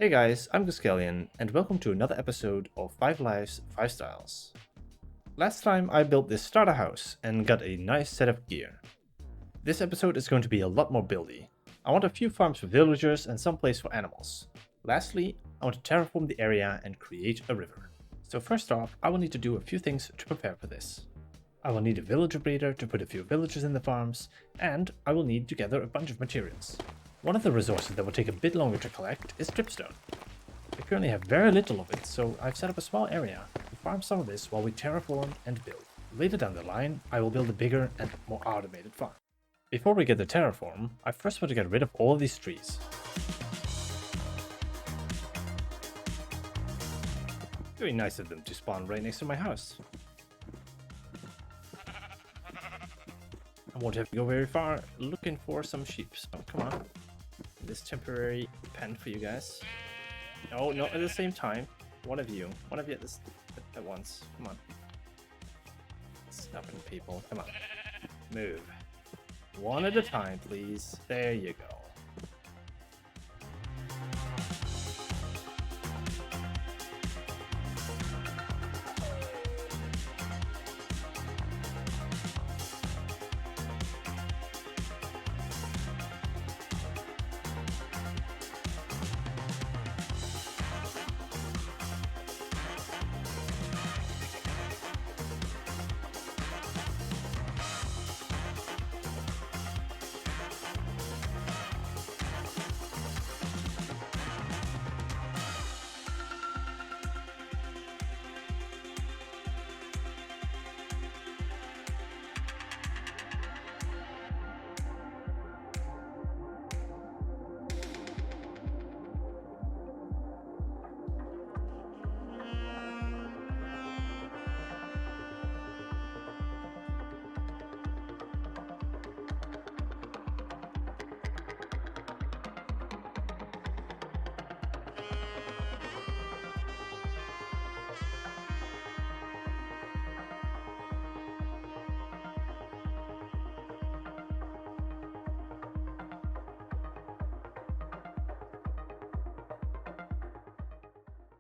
Hey guys, I'm Goscalyon, and welcome to another episode of 5 Lives, 5 Styles. Last time I built this starter house and got a nice set of gear. This episode is going to be a lot more buildy. I want a few farms for villagers and some place for animals. Lastly, I want to terraform the area and create a river. So first off, I will need to do a few things to prepare for this. I will need a villager breeder to put a few villagers in the farms, and I will need to gather a bunch of materials. One of the resources that will take a bit longer to collect is dripstone. I currently have very little of it, so I've set up a small area to farm some of this while we terraform and build. Later down the line, I will build a bigger and more automated farm. Before we get the terraform, I first want to get rid of all of these trees. Very nice of them to spawn right next to my house. I won't have to go very far looking for some sheep, so come on. This temporary pen for you guys. No, not at the same time. One of you at once. Come on. Snubbing people. Come on. Move. One at a time, please. There you go.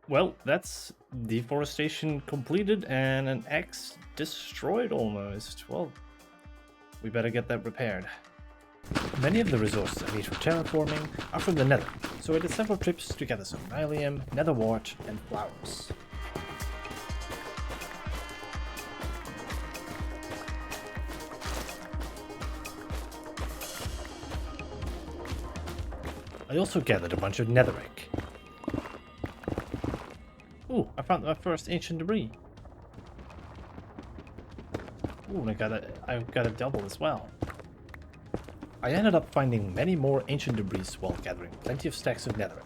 Well, that's deforestation completed and an axe destroyed almost. Well, we better get that repaired. Many of the resources I need for terraforming are from the nether, so I did several trips to gather some nylium, nether wart, and flowers. I also gathered a bunch of netherrack. Ooh, I found my first ancient debris. Ooh, and I got a double as well. I ended up finding many more ancient debris while gathering plenty of stacks of netherrack.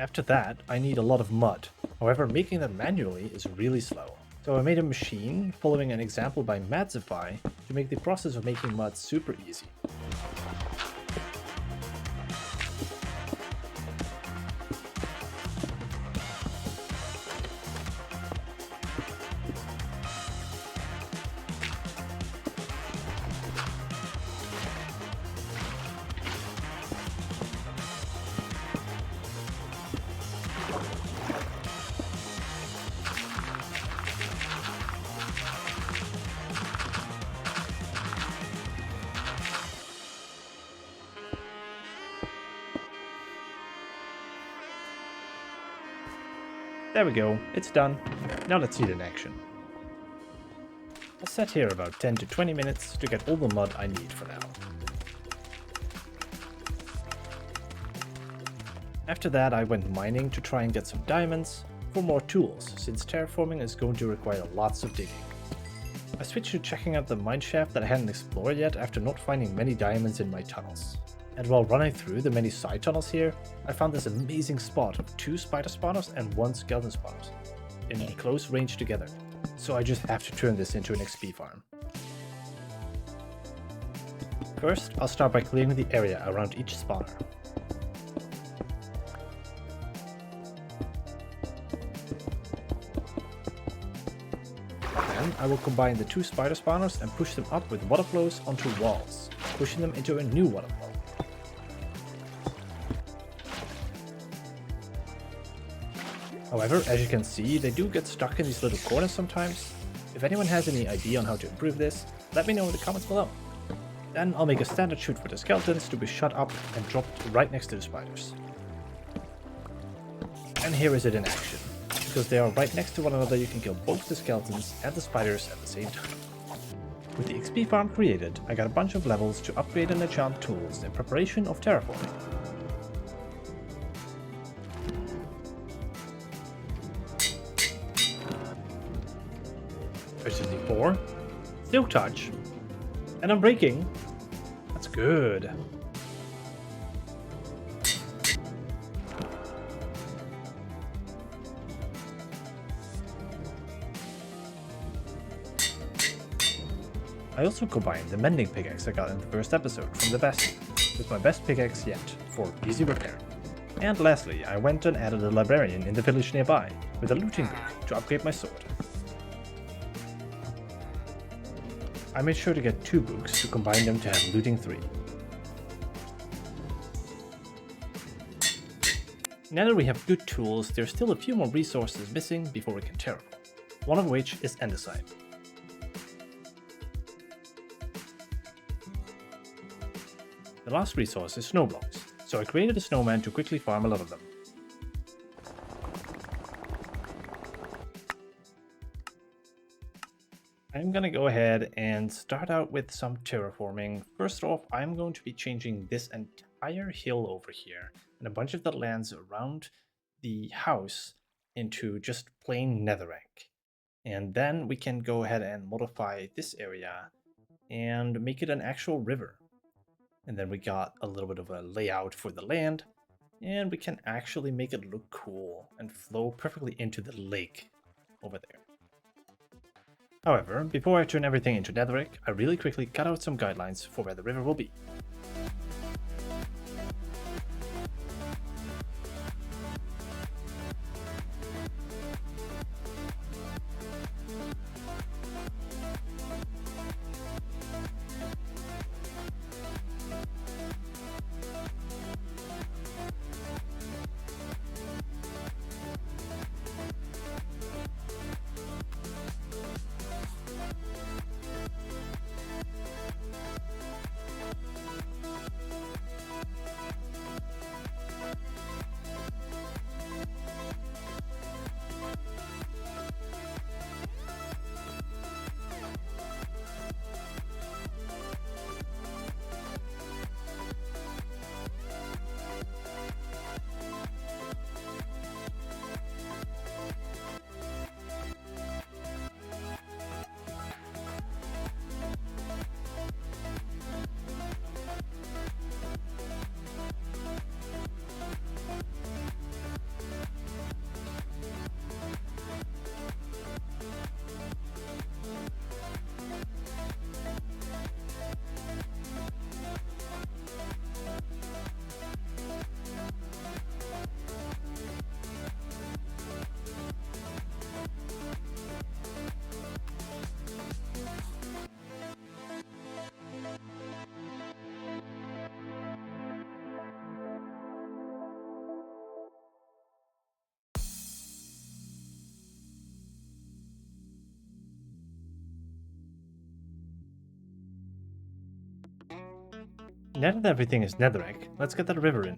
After that, I need a lot of mud. However, making that manually is really slow. So I made a machine following an example by Madzify to make the process of making mud super easy. There we go, it's done. Now let's see it in action. I'll set here about 10 to 20 minutes to get all the mud I need for now. After that I went mining to try and get some diamonds for more tools, since terraforming is going to require lots of digging. I switched to checking out the mineshaft that I hadn't explored yet after not finding many diamonds in my tunnels. And while running through the many side tunnels here, I found this amazing spot of 2 spider spawners and 1 skeleton spawners in close range together, so I just have to turn this into an XP farm. First, I'll start by clearing the area around each spawner. I will combine the two spider spawners and push them up with water flows onto walls, pushing them into a new water flow. However, as you can see, they do get stuck in these little corners sometimes. If anyone has any idea on how to improve this, let me know in the comments below. Then I'll make a standard chute for the skeletons to be shut up and dropped right next to the spiders. And here is it in action. Because they are right next to one another, you can kill both the skeletons and the spiders at the same time. With the XP farm created, I got a bunch of levels to upgrade and enchant tools in preparation of terraforming. Efficiency 4, Silk Touch, and Unbreaking. That's good. I also combined the mending pickaxe I got in the first episode from the best with my best pickaxe yet for easy repair. And lastly, I went and added a librarian in the village nearby with a looting book to upgrade my sword. I made sure to get 2 books to combine them to have looting 3. Now that we have good tools, there's still a few more resources missing before we can terraform, one of which is andesite. The last resource is snow blocks, so I created a snowman to quickly farm a lot of them. I'm gonna go ahead and start out with some terraforming. First off, I'm going to be changing this entire hill over here and a bunch of the lands around the house into just plain netherrack. And then we can go ahead and modify this area and make it an actual river. And then we got a little bit of a layout for the land, and we can actually make it look cool and flow perfectly into the lake over there. However, before I turn everything into netherrack, I really quickly cut out some guidelines for where the river will be. Now that everything is netherrack, let's get that river in.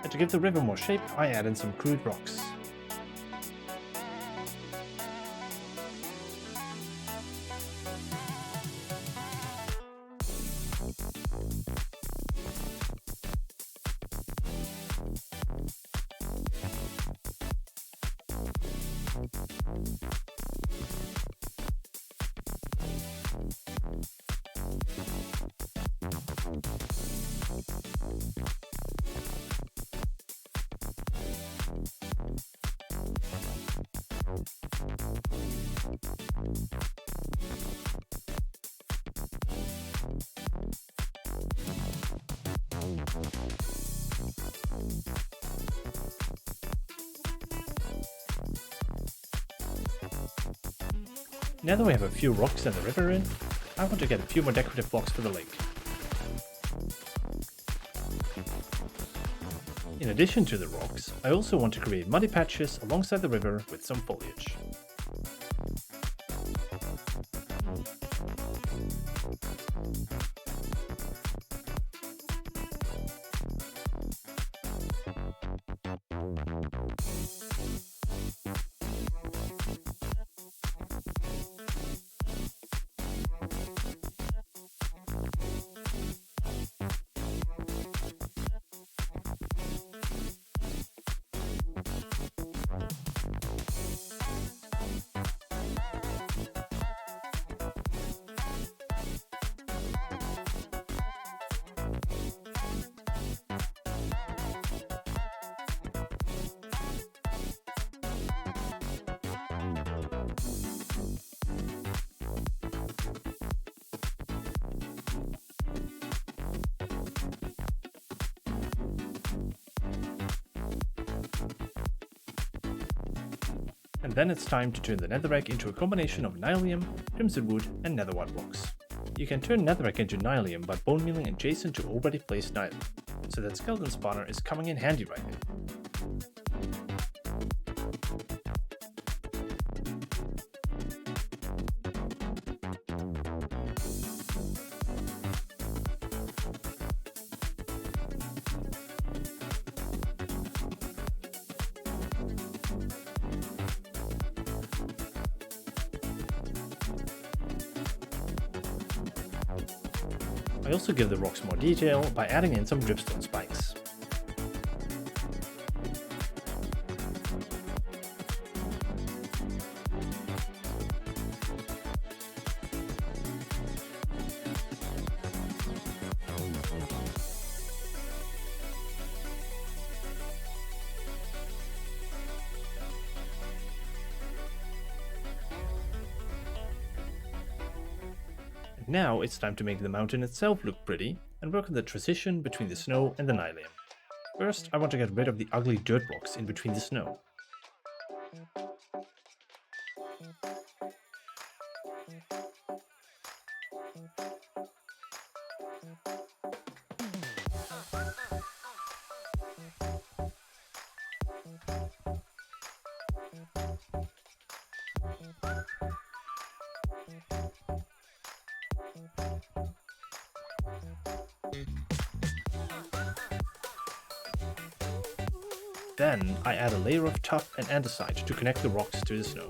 And to give the river more shape, I add in some crude rocks. Now that we have a few rocks and the river in, I want to get a few more decorative blocks for the lake. In addition to the rocks, I also want to create muddy patches alongside the river with some foliage. And then it's time to turn the netherrack into a combination of nylium, crimson wood and netherwort blocks. You can turn netherrack into nylium by bone mealing adjacent to already placed nylium, so that skeleton spawner is coming in handy right here. I also give the rocks more detail by adding in some dripstone spikes. Now it's time to make the mountain itself look pretty and work on the transition between the snow and the nylium. First, I want to get rid of the ugly dirt blocks in between the snow. Then I add a layer of tuff and andesite to connect the rocks to the snow.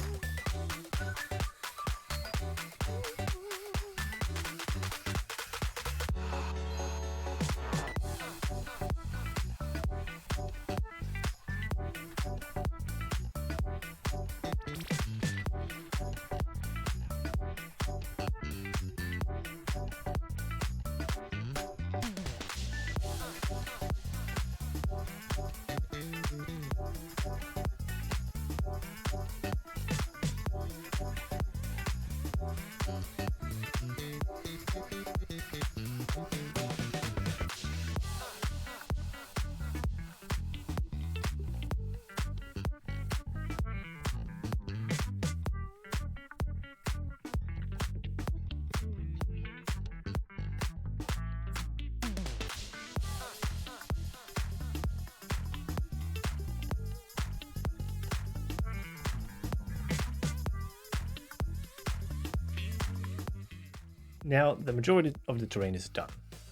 Now, the majority of the terrain is done.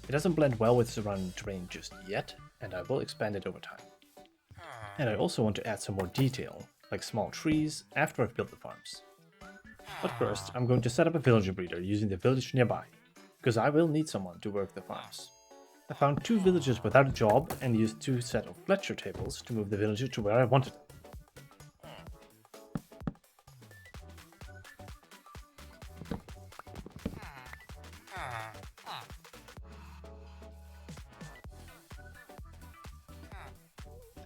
It doesn't blend well with surrounding terrain just yet, and I will expand it over time. And I also want to add some more detail, like small trees, after I've built the farms. But first, I'm going to set up a villager breeder using the village nearby, because I will need someone to work the farms. I found 2 villagers without a job and used 2 sets of Fletcher tables to move the villager to where I wanted them.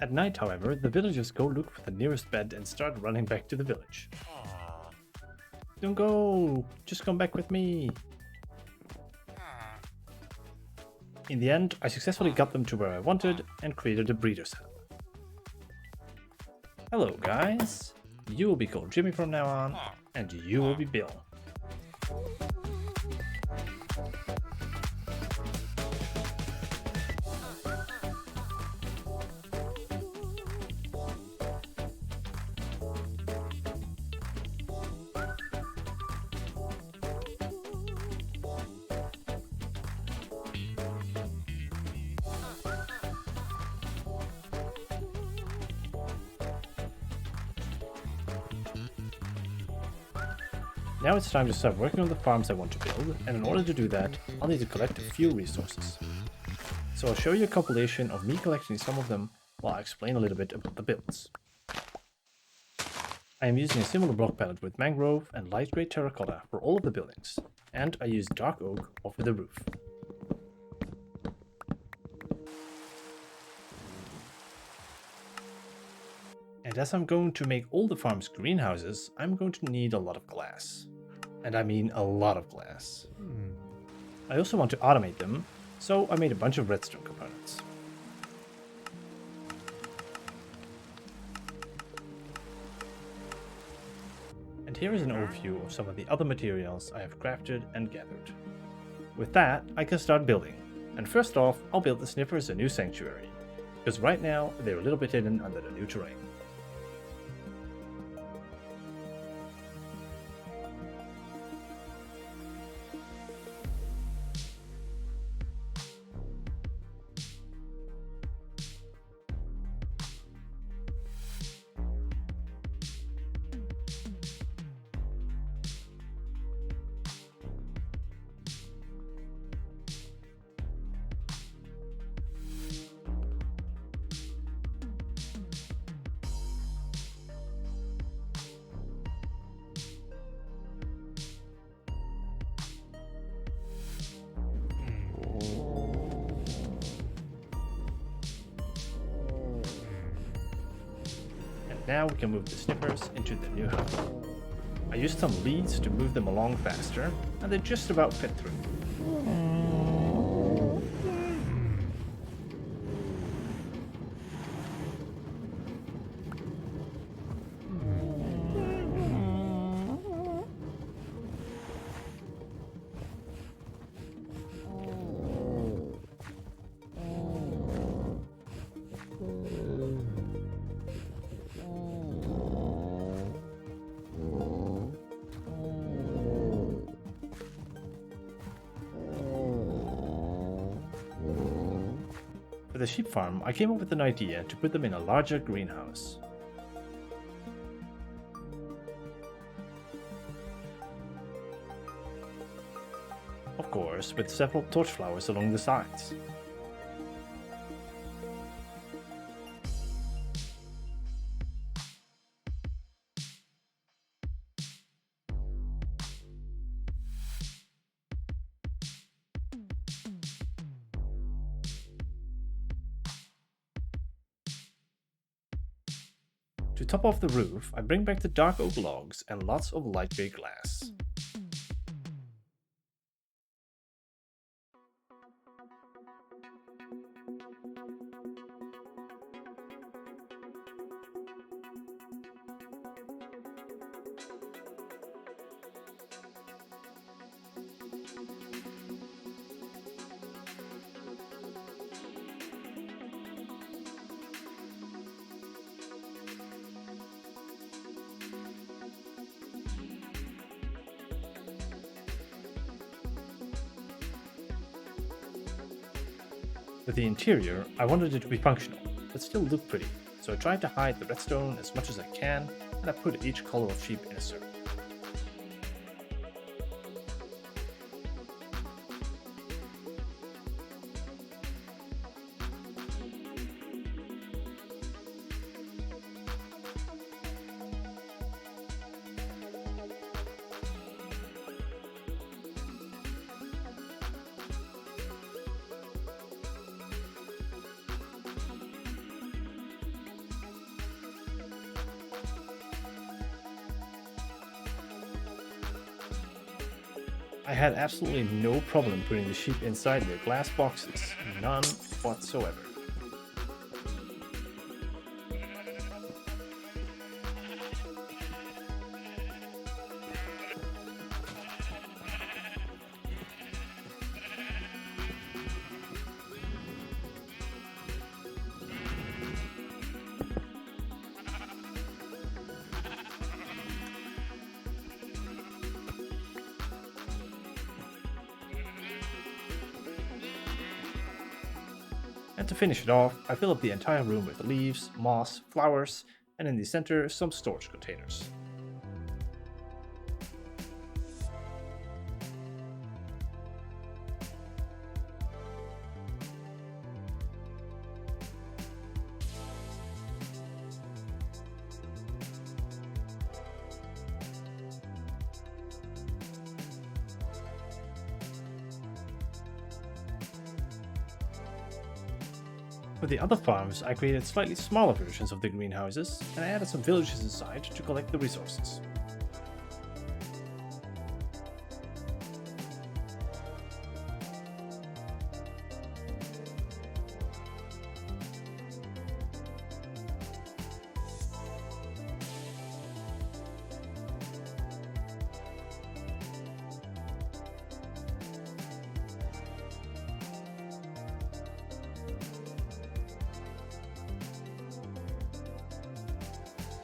At night, however, the villagers go look for the nearest bed and start running back to the village. Don't go! Just come back with me! In the end, I successfully got them to where I wanted and created a breeder setup. Hello guys! You will be called Jimmy from now on, and you will be Bill. Now it's time to start working on the farms I want to build, and in order to do that, I'll need to collect a few resources. So I'll show you a compilation of me collecting some of them while I explain a little bit about the builds. I am using a similar block palette with mangrove and light grey terracotta for all of the buildings, and I use dark oak over the roof. And as I'm going to make all the farms greenhouses, I'm going to need a lot of glass. And I mean a lot of glass. I also want to automate them, so I made a bunch of redstone components. And here is an overview of some of the other materials I have crafted and gathered. With that, I can start building. And first off, I'll build the Sniffers a new sanctuary, because right now they're a little bit hidden under the new terrain. Now we can move the Sniffers into the new house. I used some leads to move them along faster, and they just about fit through. For the sheep farm, I came up with an idea to put them in a larger greenhouse. Of course, with several torch flowers along the sides. To top off the roof, I bring back the dark oak logs and lots of light grey glass. With the interior, I wanted it to be functional, but still look pretty, so I tried to hide the redstone as much as I can, and I put each color of sheep in a circle. I had absolutely no problem putting the sheep inside the glass boxes, none whatsoever. And to finish it off, I fill up the entire room with leaves, moss, flowers, and in the center some storage containers. For the other farms, I created slightly smaller versions of the greenhouses, and I added some villages inside to collect the resources.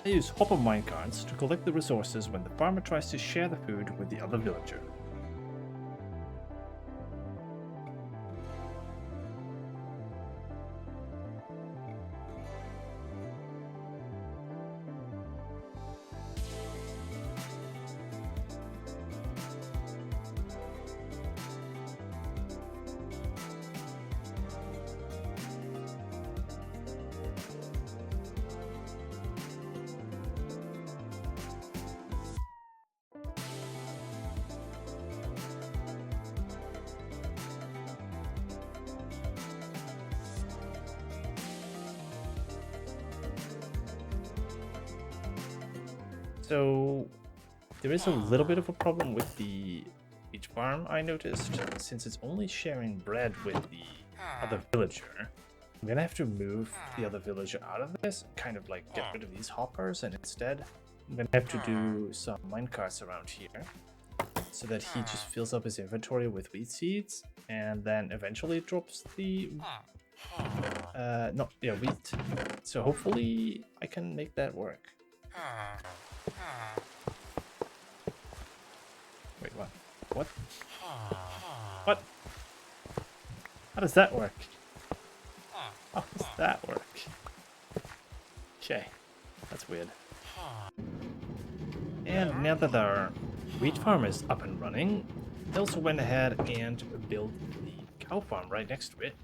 I use hopper minecarts to collect the resources when the farmer tries to share the food with the other villager. So there is a little bit of a problem with the each farm, I noticed, since it's only sharing bread with the other villager. I'm gonna have to move the other villager out of this, kind of like get rid of these hoppers, and instead I'm gonna have to do some minecarts around here so that he just fills up his inventory with wheat seeds and then eventually drops the wheat. So hopefully I can make that work. Wait, what? What? What? How does that work? How does that work? Okay, that's weird. And now that our wheat farm is up and running, I also went ahead and built the cow farm right next to it.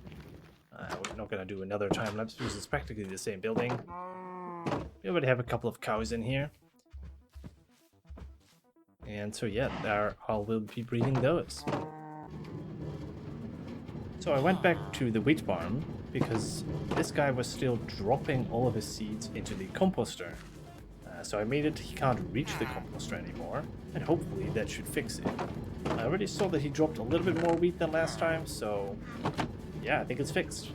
We're not gonna do another time lapse because it's practically the same building. We already have a couple of cows in here. And so yeah, I will be breeding those. So I went back to the wheat farm because this guy was still dropping all of his seeds into the composter. So I made it he can't reach the composter anymore, and hopefully that should fix it. I already saw that he dropped a little bit more wheat than last time, so yeah, I think it's fixed.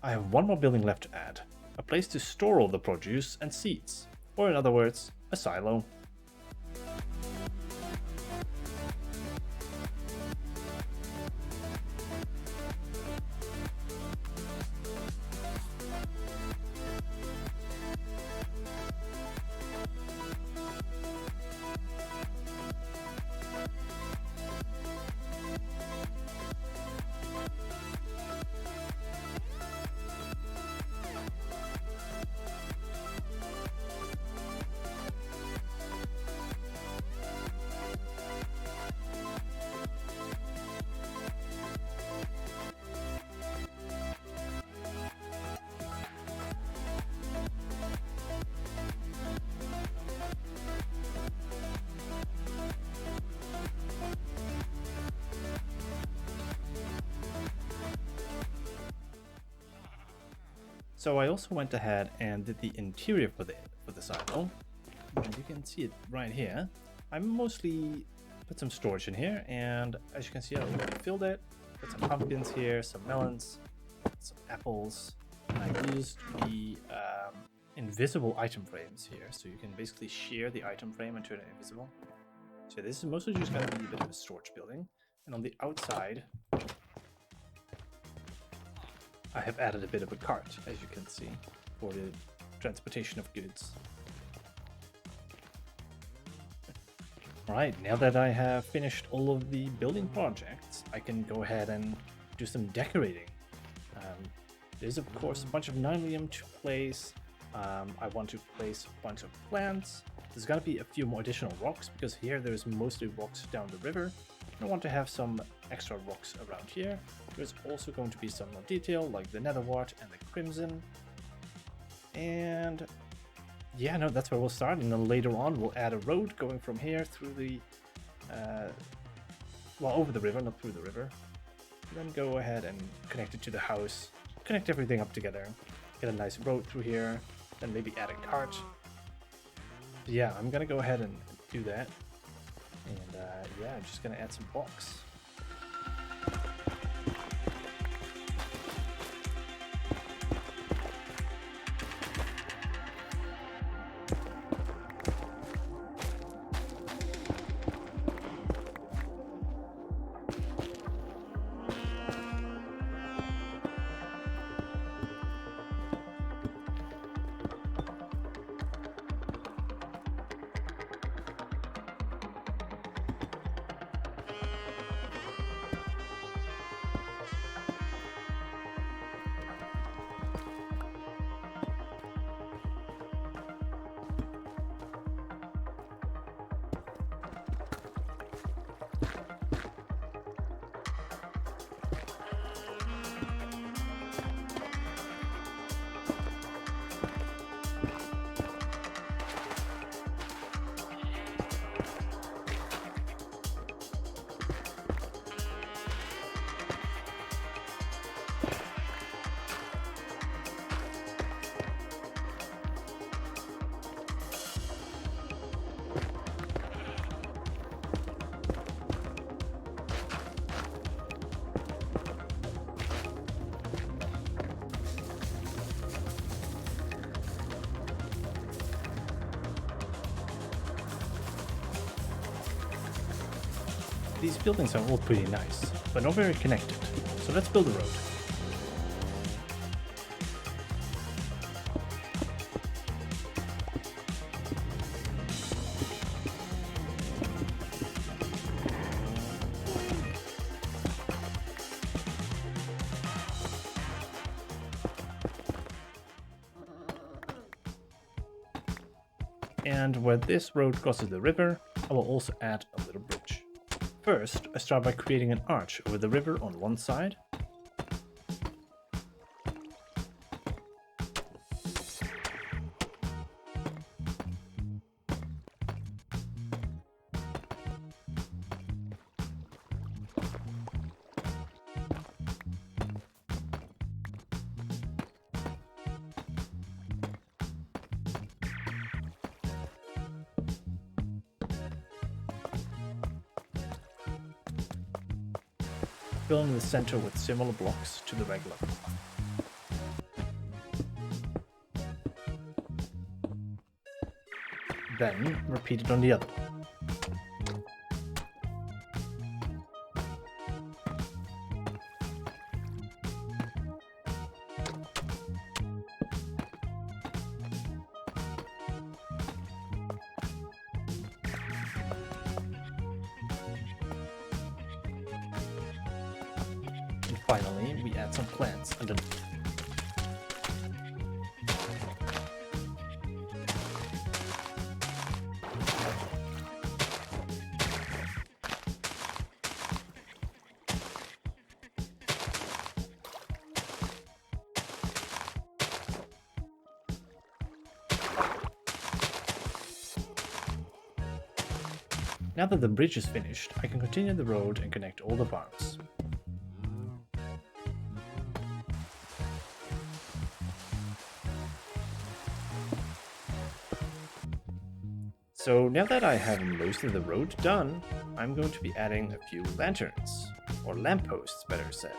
I have one more building left to add, a place to store all the produce and seeds, or in other words, a silo. So I also went ahead and did the interior for the silo, and you can see it right here. I'm mostly put some storage in here, and as you can see, I already filled it. Put some pumpkins here, some melons, some apples, and I used the invisible item frames here, so you can basically shear the item frame and turn it invisible. So this is mostly just going to be a bit of a storage building, and on the outside I have added a bit of a cart, as you can see, for the transportation of goods. Alright, now that I have finished all of the building projects, I can go ahead and do some decorating. There's of course a bunch of nylium to place. I want to place a bunch of plants. There's going to be a few more additional rocks, because here there's mostly rocks down the river. I want to have some extra rocks around here. There's also going to be some more detail, like the nether wart and the crimson. And yeah, no, that's where we'll start, and then later on we'll add a road going from here through the well, over the river, not through the river, and then go ahead and connect it to the house, connect everything up together, get a nice road through here, then maybe add a cart. Yeah, I'm gonna go ahead and do that, and yeah, I'm just gonna add some blocks. These buildings are all pretty nice, but not very connected, so let's build a road. And where this road crosses the river, I will also add a little bridge. First, I start by creating an arch over the river on one side. Fill in the center with similar blocks to the regular block. Then repeat it on the other one. Finally, we add some plants underneath. Now that the bridge is finished, I can continue the road and connect all the farms. So now that I have most of the road done, I'm going to be adding a few lanterns, or lampposts better said.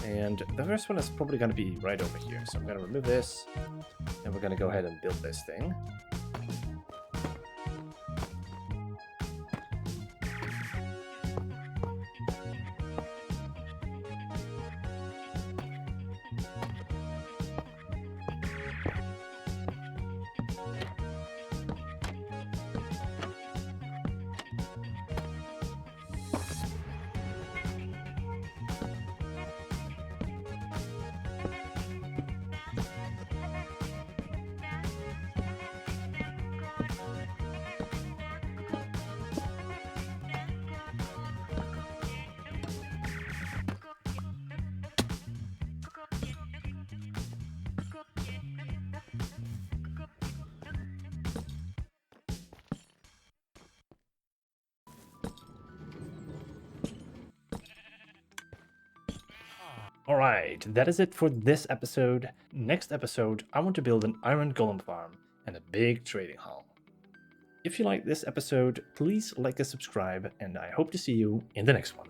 And the first one is probably going to be right over here. So I'm going to remove this, and we're going to go ahead and build this thing. Alright, that is it for this episode. Next episode, I want to build an iron golem farm and a big trading hall. If you like this episode, please like and subscribe, and I hope to see you in the next one.